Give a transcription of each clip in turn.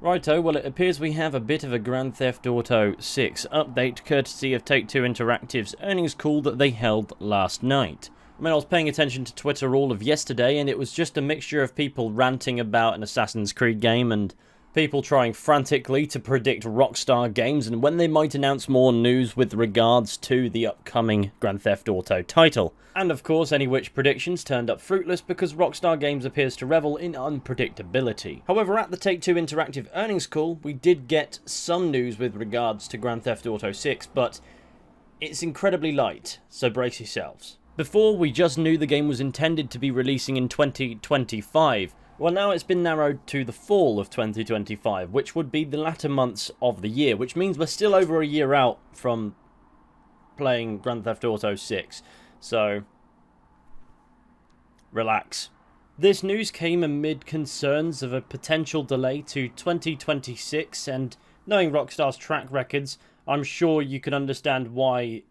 Righto, well it appears we have a bit of a Grand Theft Auto 6 update courtesy of Take-Two Interactive's earnings call that they held last night. I mean, I was paying attention to Twitter all of yesterday and it was just a mixture of people ranting about an Assassin's Creed game and people trying frantically to predict Rockstar games and when they might announce more news with regards to the upcoming Grand Theft Auto title. And of course, any which predictions turned up fruitless because Rockstar Games appears to revel in unpredictability. However, at the Take-Two Interactive earnings call, we did get some news with regards to Grand Theft Auto 6, but it's incredibly light, so brace yourselves. Before, we just knew the game was intended to be releasing in 2025. Well, now it's been narrowed to the fall of 2025, which would be the latter months of the year, which means we're still over a year out from playing Grand Theft Auto 6. So, relax. This news came amid concerns of a potential delay to 2026, and knowing Rockstar's track records, I'm sure you can understand why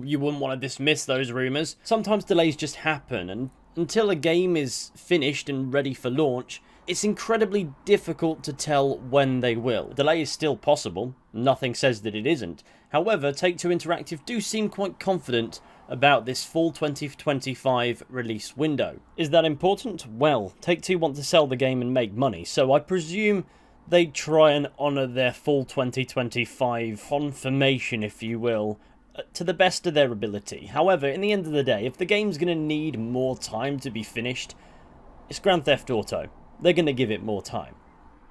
you wouldn't want to dismiss those rumours. Sometimes delays just happen, and until a game is finished and ready for launch, it's incredibly difficult to tell when they will. Delay is still possible, nothing says that it isn't. However, Take-Two Interactive do seem quite confident about this fall 2025 release window. Is that important? Well, Take-Two want to sell the game and make money, so I presume they try and honour their fall 2025 confirmation, if you will, to the best of their ability. However, in the end of the day, if the game's going to need more time to be finished, it's Grand Theft Auto. They're going to give it more time.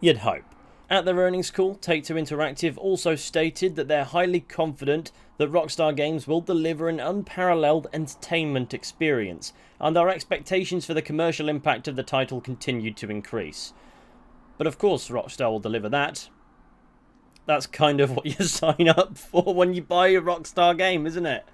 You'd hope. At their earnings call, Take-Two Interactive also stated that they're highly confident that Rockstar Games will deliver an unparalleled entertainment experience, and our expectations for the commercial impact of the title continue to increase. But of course Rockstar will deliver that. That's kind of what you sign up for when you buy a Rockstar game, isn't it?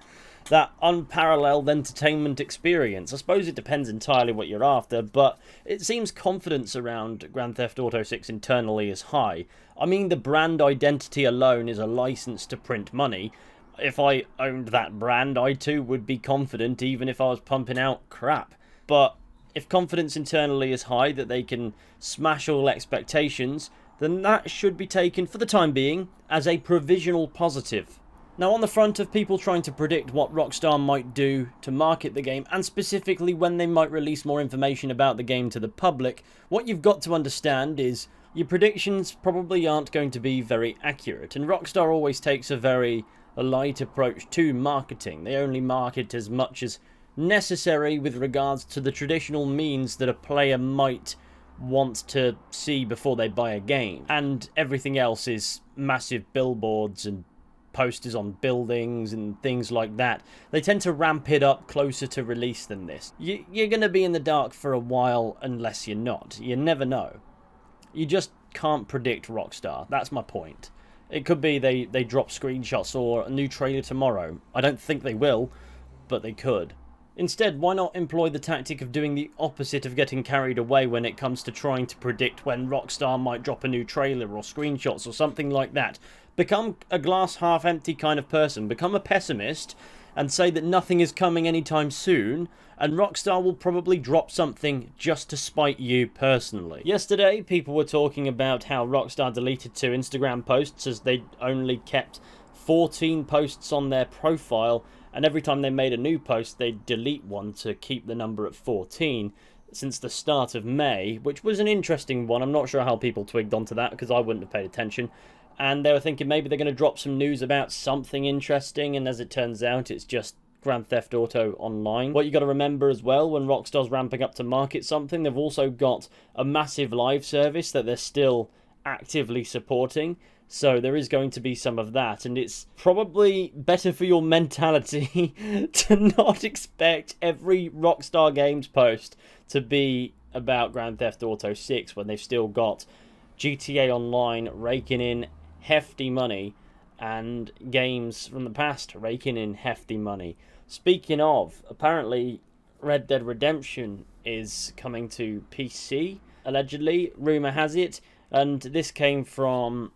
That unparalleled entertainment experience. I suppose it depends entirely what you're after, but it seems confidence around Grand Theft Auto 6 internally is high. I mean, the brand identity alone is a license to print money. If I owned that brand, I too would be confident even if I was pumping out crap. But if confidence internally is high that they can smash all expectations, then that should be taken, for the time being, as a provisional positive. Now, on the front of people trying to predict what Rockstar might do to market the game, and specifically when they might release more information about the game to the public, what you've got to understand is your predictions probably aren't going to be very accurate, and Rockstar always takes a very light approach to marketing. They only market as much as necessary with regards to the traditional means that a player might want to see before they buy a game, and everything else is massive billboards and posters on buildings and things like that. They tend to ramp it up closer to release than this. You're going to be in the dark for a while unless you're not. You never know. You just can't predict Rockstar. That's my point. It could be they drop screenshots or a new trailer tomorrow. I don't think they will, but they could. Instead, why not employ the tactic of doing the opposite of getting carried away when it comes to trying to predict when Rockstar might drop a new trailer or screenshots or something like that? Become a glass half empty kind of person. Become a pessimist and say that nothing is coming anytime soon, and Rockstar will probably drop something just to spite you personally. Yesterday, people were talking about how Rockstar deleted 2 Instagram posts as they only kept 14 posts on their profile, and every time they made a new post, they'd delete one to keep the number at 14 since the start of May, which was an interesting one. I'm not sure how people twigged onto that because I wouldn't have paid attention. And they were thinking maybe they're going to drop some news about something interesting, and as it turns out, it's just Grand Theft Auto Online. What you got to remember as well, when Rockstar's ramping up to market something, they've also got a massive live service that they're still actively supporting. So there is going to be some of that, and it's probably better for your mentality to not expect every Rockstar Games post to be about Grand Theft Auto 6 when they've still got GTA Online raking in hefty money and games from the past raking in hefty money. Speaking of, apparently Red Dead Redemption is coming to PC, allegedly, rumour has it, and this came from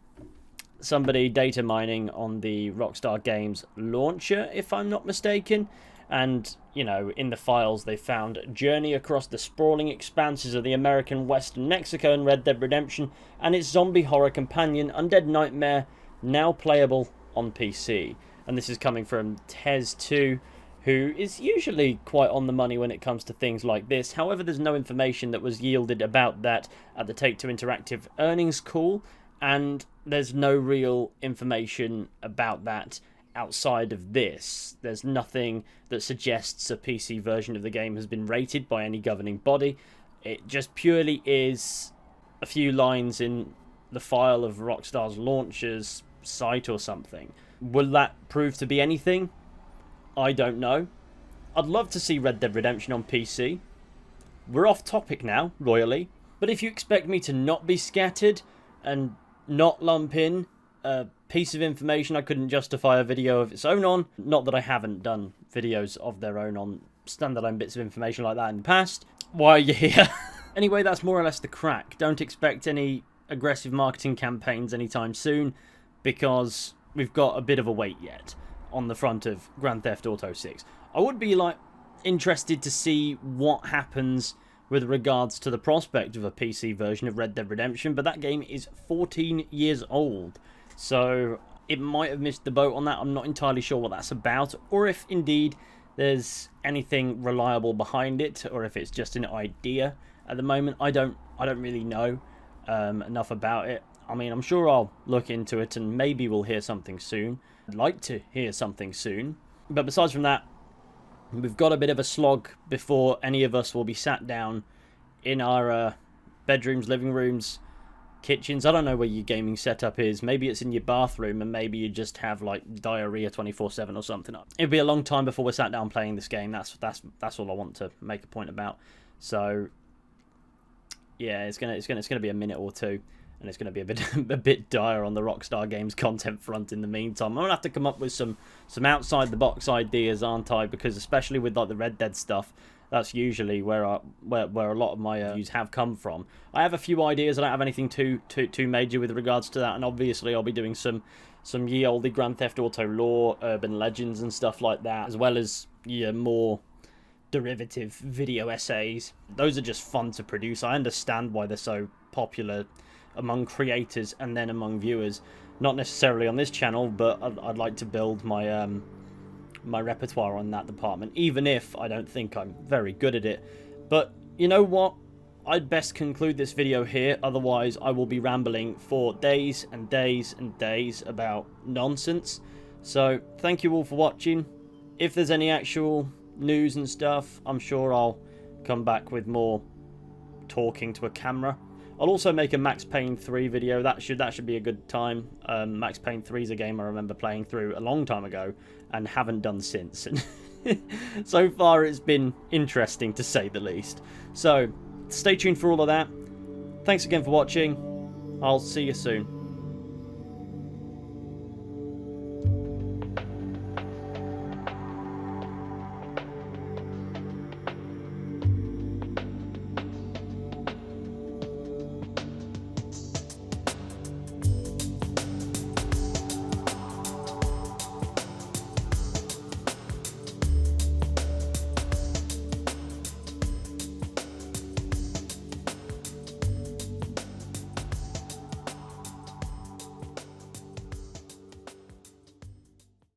somebody data mining on the Rockstar Games launcher, if I'm not mistaken, And, you know, in the files they found Journey Across the Sprawling Expanses of the American Western Mexico and Red Dead Redemption, and its zombie horror companion Undead Nightmare, now playable on PC. And this is coming from Tez2, who is usually quite on the money when it comes to things like this. However, there's no information that was yielded about that at the Take-Two Interactive earnings call, and there's no real information about that outside of this. There's nothing that suggests a PC version of the game has been rated by any governing body. It just purely is a few lines in the file of Rockstar's launcher's site or something. Will that prove to be anything? I don't know. I'd love to see Red Dead Redemption on PC. We're off topic now, royally, but if you expect me to not be scattered and not lump in a piece of information I couldn't justify a video of its own on, not that I haven't done videos of their own on standalone bits of information like that in the past, why are you here? Anyway, that's more or less the crack. Don't expect any aggressive marketing campaigns anytime soon, because we've got a bit of a wait yet on the front of Grand Theft Auto 6. I would be interested to see what happens with regards to the prospect of a PC version of Red Dead Redemption, but that game is 14 years old, so it might have missed the boat on that. I'm not entirely sure what that's about, or if indeed there's anything reliable behind it, or if it's just an idea. At the moment, I don't really know enough about it. I mean, I'm sure I'll look into it and maybe we'll hear something soon. I'd like to hear something soon. But besides from that, we've got a bit of a slog before any of us will be sat down in our bedrooms, living rooms, kitchens. I don't know where your gaming setup is. Maybe it's in your bathroom and maybe you just have like diarrhea 24/7 or something. It'll be a long time before we're sat down playing this game. That's all I want to make a point about. So yeah, it's gonna be a minute or two. And it's going to be a bit dire on the Rockstar Games content front in the meantime. I'm going to have to come up with some outside-the-box ideas, aren't I? Because especially with like the Red Dead stuff, that's usually where a lot of my views have come from. I have a few ideas. I don't have anything too major with regards to that. And obviously I'll be doing some ye olde Grand Theft Auto lore, urban legends and stuff like that, as well as more derivative video essays. Those are just fun to produce. I understand why they're so popular among creators and then among viewers. Not necessarily on this channel, but I'd like to build my my repertoire on that department, even if I don't think I'm very good at it. But you know what? I'd best conclude this video here, otherwise I will be rambling for days and days and days about nonsense. So thank you all for watching. If there's any actual news and stuff, I'm sure I'll come back with more talking to a camera. I'll also make a Max Payne 3 video. That should be a good time. Max Payne 3 is a game I remember playing through a long time ago and haven't done since. And so far it's been interesting, to say the least. So stay tuned for all of that. Thanks again for watching. I'll see you soon.